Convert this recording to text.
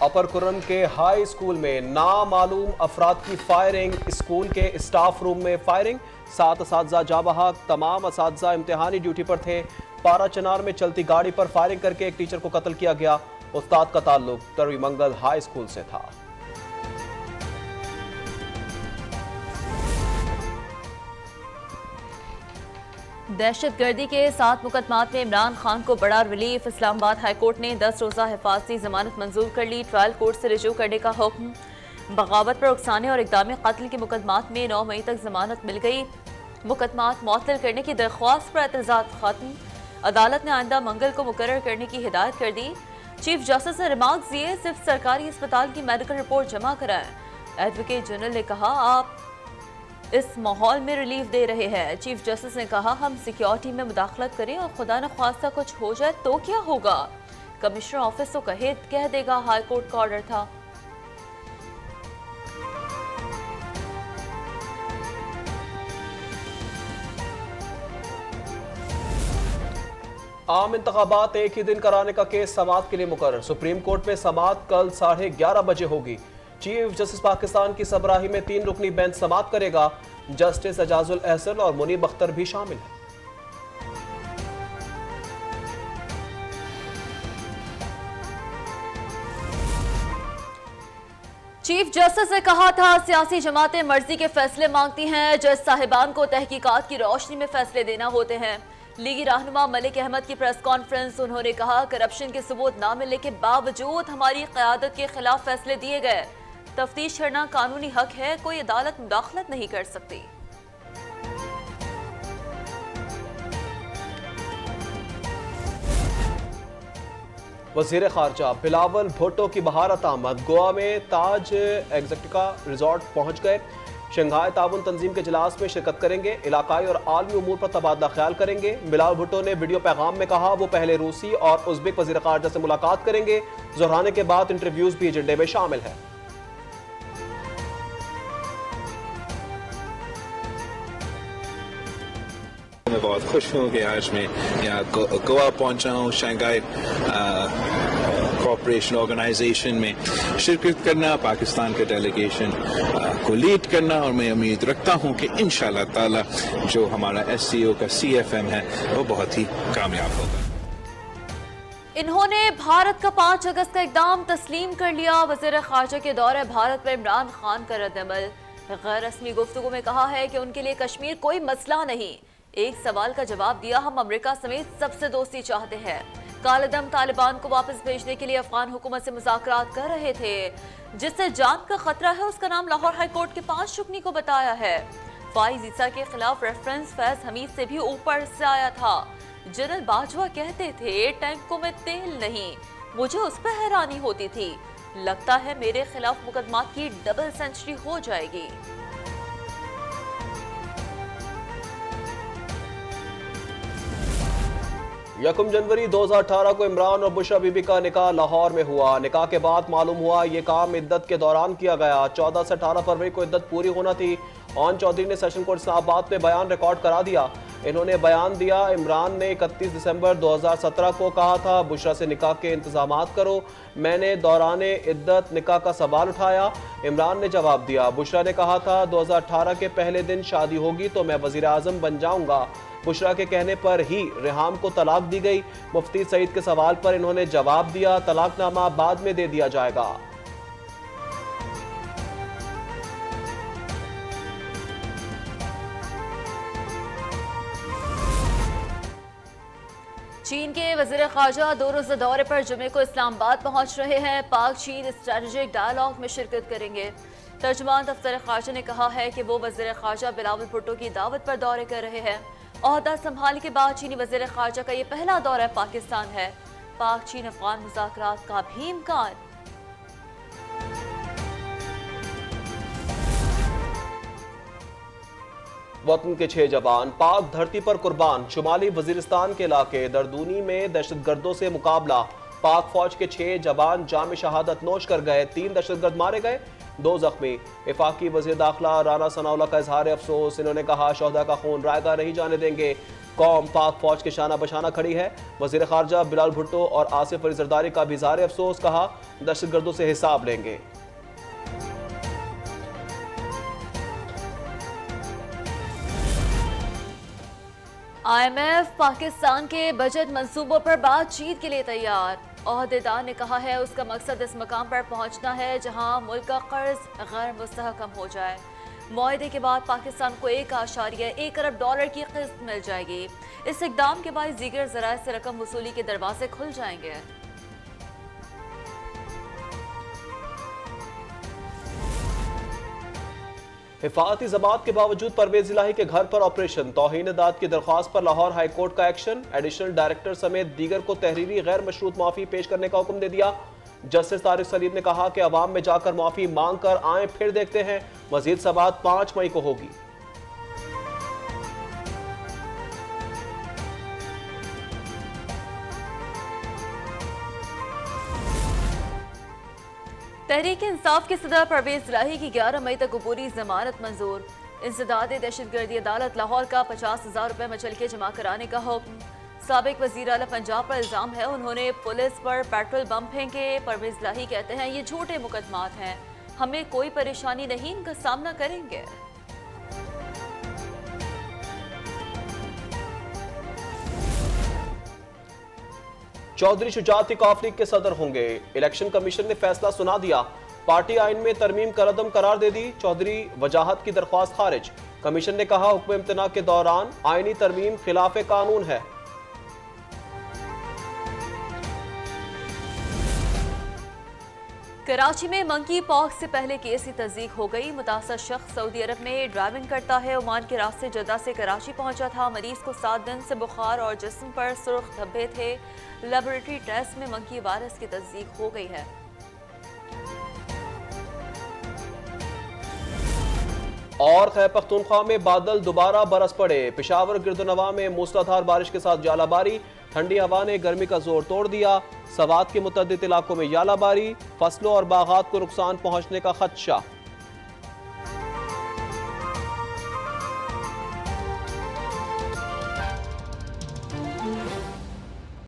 अपर कुर्रम के high school में नामालूम अफराद की फायरिंग, स्कूल के स्टाफ रूम में फायरिंग, 7 असातिज़ा जा बहक, तमाम असातिज़ा इम्तिहानी ड्यूटी पर थे। पारा चनार में चलती गाड़ी पर फायरिंग करके एक टीचर को कत्ल किया गया। उस्ताद का ताल्लुक तरवी मंगल हाई स्कूल से था। दहशतगर्दी के 7 मुकदमात में इमरान खान को बड़ा रिलीफ। इस्लामाबाद हाई कोर्ट ने 10 रोज़ा हिफाजती जमानत मंजूर कर ली। ट्रायल कोर्ट से रिजू करने का हुक्म। बगावत पर उकसाने और इक़दाम कत्ल के मुकदमात में 9 मई तक जमानत मिल गई। मुकदमात मुअत्तल करने की दरख्वास्त पर एतराज़ात खत्म। अदालत ने आइंदा मंगल को मुकर्रर करने की हिदायत कर दी। चीफ जस्टिस ने रिमार्क दिए, सिर्फ सरकारी अस्पताल की मेडिकल रिपोर्ट जमा कराएं। एडवोकेट जनरल ने कहा, आप इस माहौल में रिलीफ दे रहे हैं। चीफ जस्टिस ने कहा, हम सिक्योरिटी में मुदाखलत करें और खुदा न ख्वास्ता कुछ हो जाए तो क्या होगा। कमिश्नर ऑफिस तो कह देगा हाई कोर्ट का ऑर्डर था। आम इंतखाबात एक ही दिन कराने का केस समाअत के लिए मुकर्रर। सुप्रीम कोर्ट में समाअत कल 11:30 बजे होगी। चीफ जस्टिस पाकिस्तान की सबराही में 3 रुकनी बेंच समाअत करेगा। जस्टिस एजाजुल एहसन और मुनीब अख्तर भी शामिल हैं। चीफ जस्टिस ने कहा था, सियासी जमातें मर्जी के फैसले मांगती हैं, जज साहिबान को तहकीकात की रोशनी में फैसले देना होते हैं। लीगी रहनुमा मलिक अहमद की प्रेस कॉन्फ्रेंस, उन्होंने कहा, करप्शन के सबूत न मिलने के बावजूद हमारी क़यादत के खिलाफ फैसले दिए गए। तफ्तीश करना कानूनी हक है, कोई अदालत मुदाखलत नहीं कर सकती। वज़ीर ख़ारजा बिलावल भुट्टो की बहारत आमद। गोवा में ताज एग्जैक्टिका रिजॉर्ट पहुंच गए। शंघाई ताउन तंजीम के इजलास में शिरकत करेंगे। इलाकाई और आलमी उमूर पर तबादला ख्याल करेंगे। बिलावल भुट्टो ने वीडियो पैगाम में कहा, वो पहले रूसी और उज़्बेक वज़ीर ख़ारजा से मुलाकात करेंगे। ज़ोहराने के बाद इंटरव्यूज भी एजेंडे में शामिल है। मैं बहुत खुश हूँ कि आज मैं यहाँ गोवा पहुँचा हूँ। शंघाई कोऑपरेशन ऑर्गेनाइजेशन में शिरकत करना, पाकिस्तान के डेलीगेशन को लीड करना, और मैं उम्मीद रखता हूँ कि इंशाल्लाह ताला जो हमारा SCO का CFM है वो बहुत ही कामयाब होगा। इन्होंने भारत का 5 अगस्त का इकदाम तस्लीम कर लिया। वज़ीर ख़ारजा के दौरे भारत पर इमरान खान का रद्द-ए-अमल। गैर रस्मी गुफ्तगू में कहा है कि उनके लिए कश्मीर कोई मसला नहीं। एक सवाल का जवाब दिया, हम अमेरिका समेत सबसे दोस्ती चाहते हैं। कालेदम तालिबान को वापस भेजने के लिए अफगान हुकूमत से मुज़ाकरात कर रहे थे, जिससे जान का खतरा है। उसका नाम लाहौर हाई कोर्ट के 5 रुकनी को बताया है। फाइज ईसा के खिलाफ रेफरेंस फैज हमीद से भी ऊपर से आया था। जनरल बाजवा कहते थे, टैंकों में तेल नहीं। मुझे उस पर हैरानी होती थी। लगता है मेरे खिलाफ मुकदमा की डबल सेंचुरी हो जाएगी। यकम जनवरी 2018 को इमरान और बुशरा बीबी का निकाह लाहौर में हुआ। निकाह के बाद मालूम हुआ ये काम इद्दत के दौरान किया गया। 14 से 18 फरवरी को इद्दत पूरी होना थी। ऑन चौधरी ने सेशन कोर्ट इस्लामाबाद में बयान रिकॉर्ड करा दिया। इन्होंने बयान दिया, इमरान ने 31 दिसंबर 2017 को कहा था, बुशरा से निकाह के इंतजामात करो। मैंने दौराने इद्दत निकाह का सवाल उठाया। इमरान ने जवाब दिया। बुशरा ने कहा था, 2018 के पहले दिन शादी होगी तो मैं वज़ीर आज़म बन जाऊंगा। बुशरा के कहने पर ही रेहाम को तलाक दी गई। मुफ्ती सईद के सवाल पर इन्होंने जवाब दिया, तलाकनामा बाद में दे दिया जाएगा। चीन के वज़ीर ख़ारजा 2 रोज़ा दौरे पर जुमे को इस्लामाबाद पहुंच रहे हैं। पाक चीन स्ट्रेटेजिक डायलॉग में शिरकत करेंगे। तर्जुमान दफ्तर ख़ारजा ने कहा है कि वो वज़ीर ख़ारजा बिलावल भुट्टो की दावत पर दौरे कर रहे हैं। ओहदा संभालने के बाद चीनी वज़ीर ख़ारजा का ये पहला दौरा पाकिस्तान है। पाक चीन अफ़गान मुज़ाकरात का भी इम्कान। वतन के 6 जवान पाक धरती पर कुर्बान। शुमाली वजीरिस्तान के इलाके दरदूनी में दहशतगर्दों से मुकाबला। पाक फौज के 6 जवान जाम शहादत नोश कर गए। 3 दहशतगर्द मारे गए, 2 जख्मी। वफाकी वज़ीर दाखिला राना सनाउल्लाह का इजहार अफसोस। इन्होंने कहा, शोहदा का खून रायगा नहीं जाने देंगे। कौम पाक फौज के शाना बशाना खड़ी है। वजीर खारजा बिलाल भुट्टो और आसिफ अली जरदारी का भी इज़हार अफसोस, कहा दहशतगर्दों से हिसाब लेंगे। IMF पाकिस्तान के बजट मंसूबों पर बातचीत के लिए तैयार। ओहदेदार ने कहा है उसका मकसद इस मकाम पर पहुंचना है जहां मुल्क का कर्ज गैर मुस्तहकम हो जाए। मुआहदे के बाद पाकिस्तान को 1.1 अरब डॉलर की किस्त मिल जाएगी। इस इकदाम के बाद दीगर ज़राए से रकम वसूली के दरवाजे खुल जाएंगे। हिफाजती जमात के बावजूद परवेज इलाही के घर पर ऑपरेशन, तौहीन दाद की दरख्वास्त पर लाहौर हाई कोर्ट का एक्शन। एडिशनल डायरेक्टर समेत दीगर को तहरीरी गैर मशरूत माफी पेश करने का हुक्म दे दिया। जस्टिस तारिक सलीम ने कहा कि अवाम में जाकर माफी मांग कर आए, फिर देखते हैं। मजीद समाअत 5 मई को होगी। तहरीक इंसाफ के सदर परवेज इलाही की 11 मई तक अबूरी जमानत मंजूर। इंसदाद दहशतगर्दी अदालत लाहौर का 50,000 रुपए मचलके जमा कराने का हुक्म। साबिक वजीर आला पंजाब पर इल्जाम है उन्होंने पुलिस पर पेट्रोल बम फेंके। परवेज इलाही कहते हैं ये झूठे मुकदमात हैं, हमें कोई परेशानी नहीं, इनका सामना करेंगे। चौधरी शुजात कौफ लीग के सदर होंगे। इलेक्शन कमीशन ने फैसला सुना दिया, पार्टी आइन में तरमीम का रदम करार दे दी। चौधरी वजाहत की दरख्वास्त खारिज। कमीशन ने कहा हुक्म इम्तना के दौरान आइनी तरमीम खिलाफ कानून है। कराची में मंकी पॉक्स से पहले केस की तस्दीक हो गई। मुतासर शख्स सऊदी अरब में ड्राइविंग करता है। ओमान के रास्ते जद्दा से कराची पहुंचा था। मरीज को 7 दिन से बुखार और जिस्म पर सुर्ख धब्बे थे। लेबोरेटरी टेस्ट में मंकी वायरस की तस्दीक हो गई है। और खैबर पख्तूनख्वा में बादल दोबारा बरस पड़े। पेशावर गिरदोनवा में मूसलाधार बारिश के साथ जालाबारी। ठंडी हवा ने गर्मी का जोर तोड़ दिया। सवात के मुतअद्दिद इलाकों में यालाबारी, फसलों और बागात को नुकसान पहुंचने का खदशा।